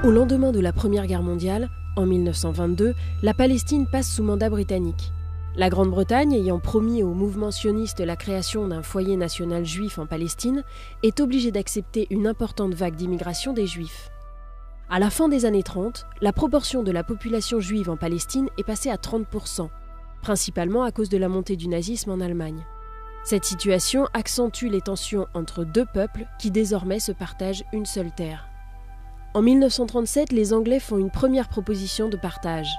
Au lendemain de la Première Guerre mondiale, en 1922, la Palestine passe sous mandat britannique. La Grande-Bretagne, ayant promis au mouvement sioniste la création d'un foyer national juif en Palestine, est obligée d'accepter une importante vague d'immigration des Juifs. À la fin des années 30, la proportion de la population juive en Palestine est passée à 30%, principalement à cause de la montée du nazisme en Allemagne. Cette situation accentue les tensions entre deux peuples qui désormais se partagent une seule terre. En 1937, les Anglais font une première proposition de partage.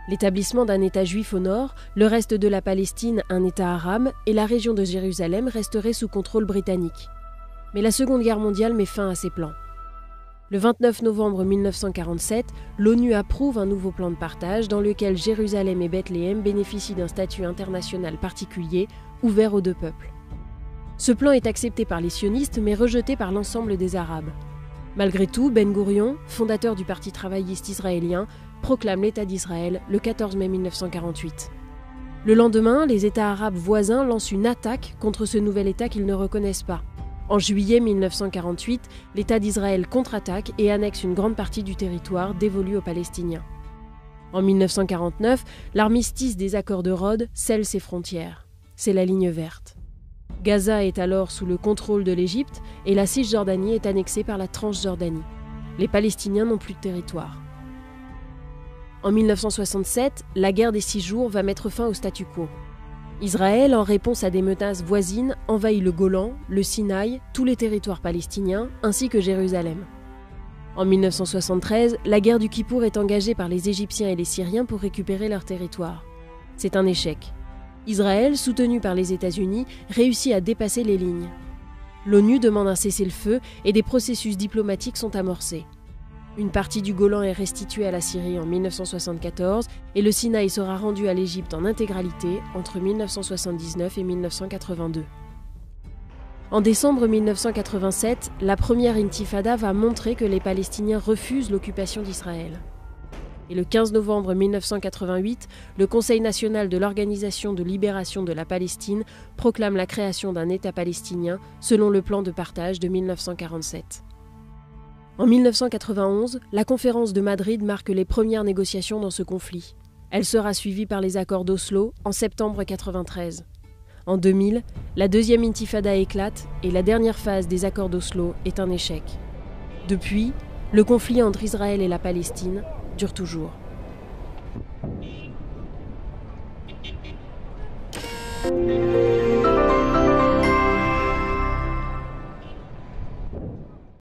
L'établissement d'un État juif au nord, le reste de la Palestine un État arabe et la région de Jérusalem resteraient sous contrôle britannique. Mais la Seconde Guerre mondiale met fin à ces plans. Le 29 novembre 1947, l'ONU approuve un nouveau plan de partage dans lequel Jérusalem et Bethléem bénéficient d'un statut international particulier, ouvert aux deux peuples. Ce plan est accepté par les sionistes mais rejeté par l'ensemble des Arabes. Malgré tout, Ben Gourion, fondateur du Parti travailliste israélien, proclame l'État d'Israël le 14 mai 1948. Le lendemain, les États arabes voisins lancent une attaque contre ce nouvel État qu'ils ne reconnaissent pas. En juillet 1948, l'État d'Israël contre-attaque et annexe une grande partie du territoire dévolu aux Palestiniens. En 1949, l'armistice des accords de Rhodes scelle ses frontières. C'est la ligne verte. Gaza est alors sous le contrôle de l'Égypte et la Cisjordanie est annexée par la Transjordanie. Les Palestiniens n'ont plus de territoire. En 1967, la guerre des 6 jours va mettre fin au statu quo. Israël, en réponse à des menaces voisines, envahit le Golan, le Sinaï, tous les territoires palestiniens, ainsi que Jérusalem. En 1973, la guerre du Kippour est engagée par les Égyptiens et les Syriens pour récupérer leur territoire. C'est un échec. Israël, soutenu par les États-Unis, réussit à dépasser les lignes. L'ONU demande un cessez-le-feu et des processus diplomatiques sont amorcés. Une partie du Golan est restituée à la Syrie en 1974 et le Sinaï sera rendu à l'Égypte en intégralité entre 1979 et 1982. En décembre 1987, la première intifada va montrer que les Palestiniens refusent l'occupation d'Israël. Et le 15 novembre 1988, le Conseil national de l'Organisation de libération de la Palestine proclame la création d'un État palestinien selon le plan de partage de 1947. En 1991, la conférence de Madrid marque les premières négociations dans ce conflit. Elle sera suivie par les accords d'Oslo en septembre 1993. En 2000, la deuxième intifada éclate et la dernière phase des accords d'Oslo est un échec. Depuis, le conflit entre Israël et la Palestine dure toujours.